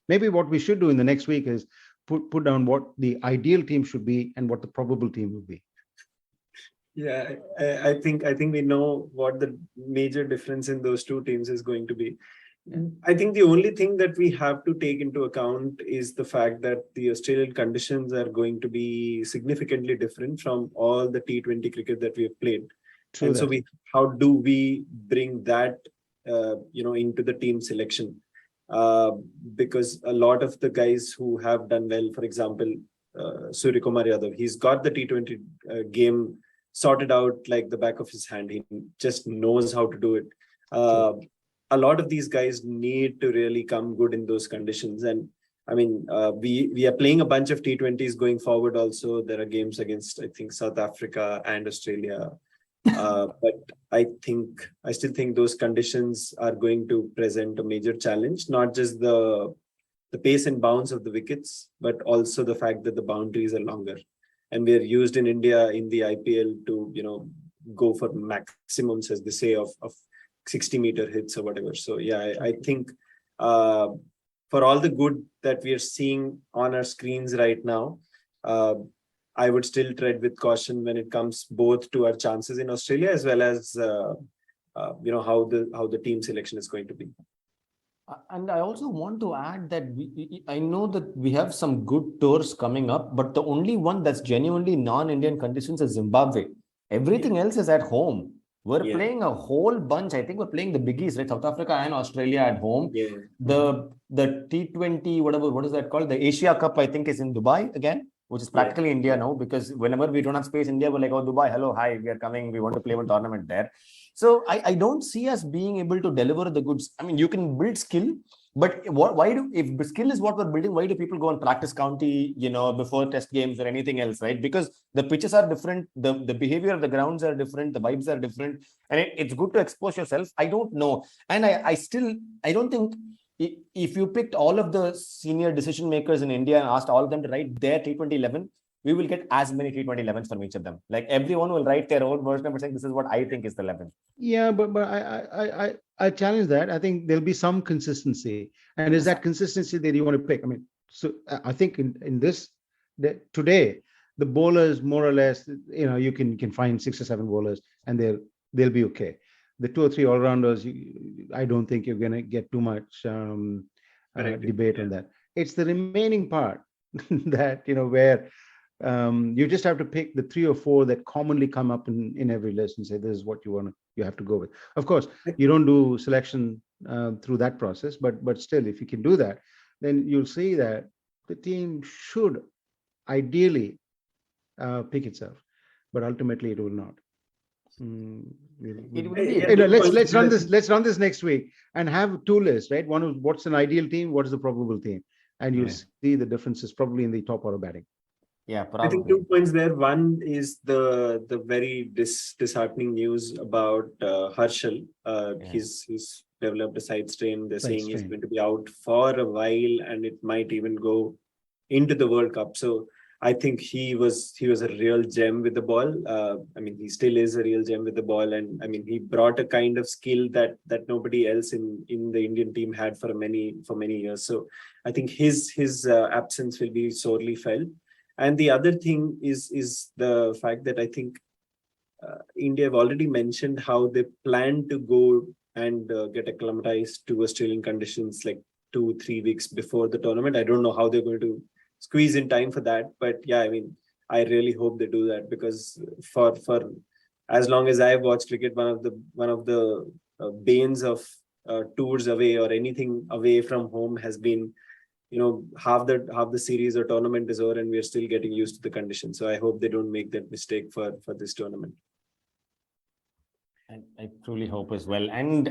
Maybe what we should do in the next week is put down what the ideal team should be and what the probable team would be. Yeah, I think we know what the major difference in those two teams is going to be. I think the only thing that we have to take into account is the fact that the Australian conditions are going to be significantly different from all the T20 cricket that we have played. True. And so how do we bring that into the team selection? Because a lot of the guys who have done well, for example, Suryakumar Yadav, he's got the T20 game sorted out like the back of his hand. He just knows how to do it. A lot of these guys need to really come good in those conditions. And we are playing a bunch of T20s going forward also. There are games against, I think, South Africa and Australia. But I still think those conditions are going to present a major challenge, not just the pace and bounce of the wickets, but also the fact that the boundaries are longer. And we are used in India in the IPL to, go for maximums, as they say, of 60-meter hits or whatever. So, yeah, I think for all the good that we are seeing on our screens right now, I would still tread with caution when it comes both to our chances in Australia as well as how the team selection is going to be. And I also want to add that I know that we have some good tours coming up, but the only one that's genuinely non-Indian conditions is Zimbabwe. Everything else is at home. We're playing a whole bunch. I think we're playing the biggies, right? South Africa and Australia at home. Yeah. The T20, what is that called? The Asia Cup, I think, is in Dubai again, which is practically India now, because whenever we don't have space in India, we're like, oh, Dubai, hello, hi, we are coming. We want to play one tournament there. So I don't see us being able to deliver the goods. You can build skill, but if the skill is what we're building, why do people go and practice county, before test games or anything else, right? Because the pitches are different, the behavior of the grounds are different, the vibes are different, and it's good to expose yourself. I don't know. And I don't think if you picked all of the senior decision makers in India and asked all of them to write their T2011, we will get as many T2011s from each of them. Like everyone will write their own version of it saying, this is what I think is the 11. Yeah, but I challenge that. I think there'll be some consistency, and is that consistency that you want to pick? I mean, so I think in this today, the bowlers more or less, you can find 6 or 7 bowlers, and they'll be okay. The 2 or 3 all rounders, I don't think you're going to get too much debate on that. It's the remaining part that where you just have to pick the 3 or 4 that commonly come up in every list and say this is what you have to go with. Of course, you don't do selection through that process, but still, if you can do that, then you'll see that the team should ideally pick itself, but ultimately it will not. Let's run this. Let's run this next week and have 2 lists, right? One is what's an ideal team, what is the probable team, and you'll see the differences probably in the top order batting. Yeah, probably. I think 2 points there. One is the very disheartening news about Harshal. He's developed a side strain. They're saying he's going to be out for a while, and it might even go into the World Cup. So I think he was a real gem with the ball. I mean, he still is a real gem with the ball, and I mean, he brought a kind of skill that nobody else in the Indian team had for many years. So I think his absence will be sorely felt. And the other thing is the fact that I think India have already mentioned how they plan to go and get acclimatized to Australian conditions like 2-3 weeks before the tournament. I don't know how they're going to squeeze in time for that, but yeah, I mean, I really hope they do that, because for as long as I've watched cricket, one of the banes of tours away or anything away from home has been, half the series or tournament is over and we're still getting used to the conditions. So I hope they don't make that mistake for this tournament. And I truly hope as well. And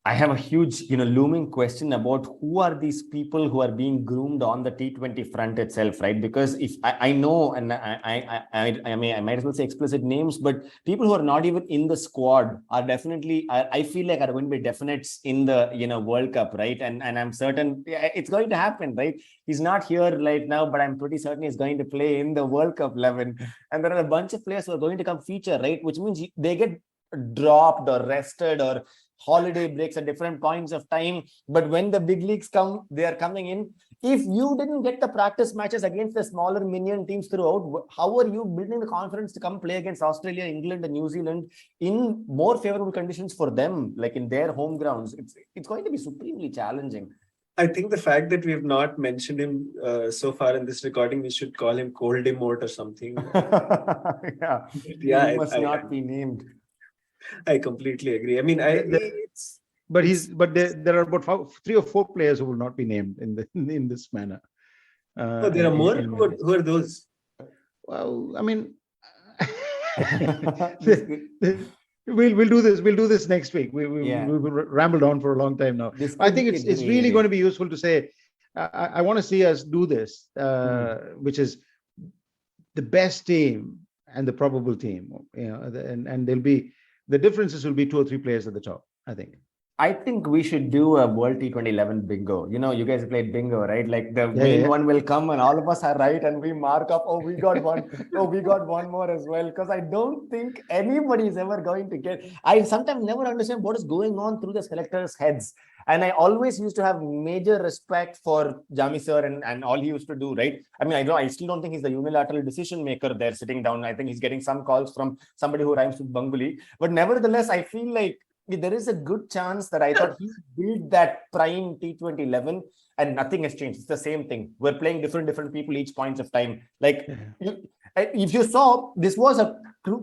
I have a huge, looming question about who are these people who are being groomed on the T20 front itself, right? Because if I know, and I might as well say explicit names, but people who are not even in the squad are definitely, I feel like are going to be definites in the, World Cup, right? And I'm certain it's going to happen, right? He's not here right now, but I'm pretty certain he's going to play in the World Cup 11. And there are a bunch of players who are going to come feature, right? Which means they get dropped or rested or holiday breaks at different points of time, but when the big leagues come, they are coming in. If you didn't get the practice matches against the smaller minion teams throughout, how are you building the confidence to come play against Australia, England, and New Zealand in more favorable conditions for them, like in their home grounds? It's going to be supremely challenging. I think the fact that we have not mentioned him so far in this recording, we should call him Cold-Emote or something. He must not be named. I completely agree. I mean, but there are about 3 or 4 players who will not be named in this manner. There are more. Who are those? Well, I mean, we'll do this. We'll do this next week. We rambled on for a long time now. I think it's really going to be useful to say. I want to see us do this, which is the best team and the probable team. And there'll be. The differences will be 2 or 3 players at the top, I think. I think we should do a World T2011 bingo. You guys played bingo, right? Like the main one will come and all of us are right and we mark up, we got one. We got one more as well. Because I don't think anybody is ever going to get... I sometimes never understand what is going on through the selectors' heads. And I always used to have major respect for Jami sir and all he used to do, right? I mean, I still don't think he's the unilateral decision maker there sitting down. I think he's getting some calls from somebody who rhymes with Banguli. But nevertheless, I feel like there is a good chance that I thought he built that prime T2011 and nothing has changed. It's the same thing. We're playing different people each point of time. Like, if you saw, this was a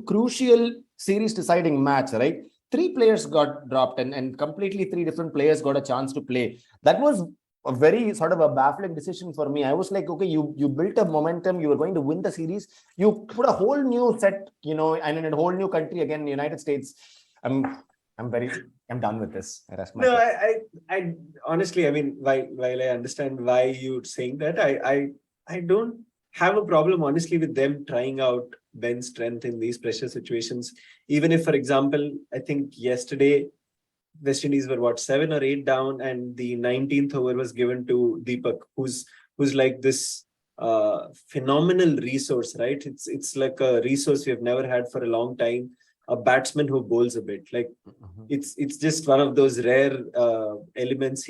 crucial series deciding match, right? 3 players got dropped and completely 3 different players got a chance to play. That was a very sort of a baffling decision for me. I was like, okay, you built a momentum, you were going to win the series. You put a whole new set, and in a whole new country again, United States. I'm done with this. No, I honestly, I mean, while I understand why you're saying that, I don't have a problem, honestly, with them trying out Ben's strength in these pressure situations. Even if, for example, I think yesterday West Indies were 7 or 8 down, and the 19th over was given to Deepak, who's like this phenomenal resource, right? It's like a resource we have never had for a long time. A batsman who bowls a bit. Like it's just one of those rare elements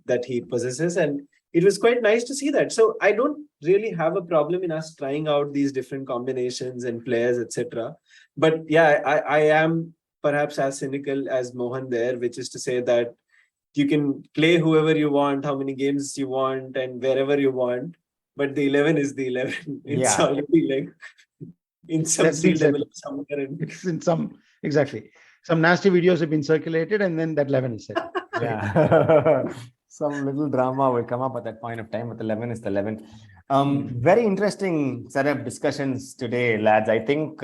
that he possesses, and it was quite nice to see that. So I don't really have a problem in us trying out these different combinations and players, etc. But yeah, I am perhaps as cynical as Mohan there, which is to say that you can play whoever you want, how many games you want, and wherever you want. But the 11 is the 11. It's already like in some skill level somewhere. It's in some, exactly. Some nasty videos have been circulated, and then that 11 is set. Yeah. Some little drama will come up at that point of time, but 11 is the 11. Very interesting set of discussions today, lads. I think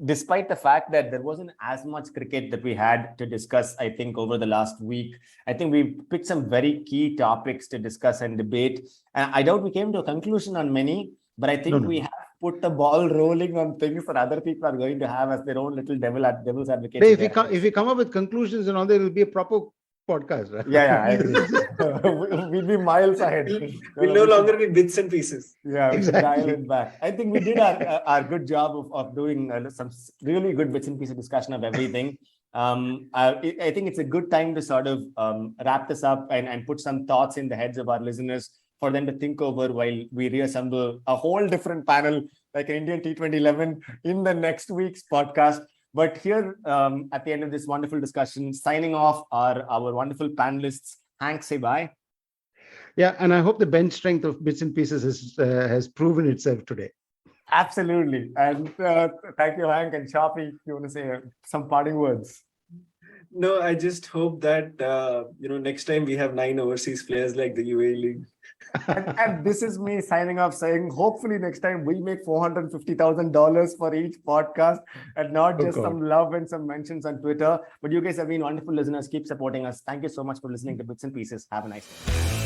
despite the fact that there wasn't as much cricket that we had to discuss, I think over the last week, I think we picked some very key topics to discuss and debate. And I doubt we came to a conclusion on many, but I think we have put the ball rolling on things that other people are going to have as their own little devil's advocates. If we come up with conclusions and all, there will be a proper podcast, right? Yeah, I agree. We'll be miles ahead. We'll no longer be bits and pieces. Yeah, exactly. Dial it back. I think we did our good job of doing some really good bits and pieces discussion of everything. I think it's a good time to sort of wrap this up and put some thoughts in the heads of our listeners for them to think over while we reassemble a whole different panel like an Indian T20 11 in the next week's podcast. But here at the end of this wonderful discussion, signing off are our wonderful panelists. Hank, say bye. Yeah, and I hope the bench strength of bits and pieces has proven itself today. Absolutely. And thank you, Hank and Choppy. If you want to say some parting words. No, I just hope that next time we have 9 overseas players like the UAE League. and this is me signing off saying, hopefully next time we make $450,000 for each podcast and not just some love and some mentions on Twitter. But you guys have been wonderful listeners. Keep supporting us. Thank you so much for listening to Bits and Pieces. Have a nice day.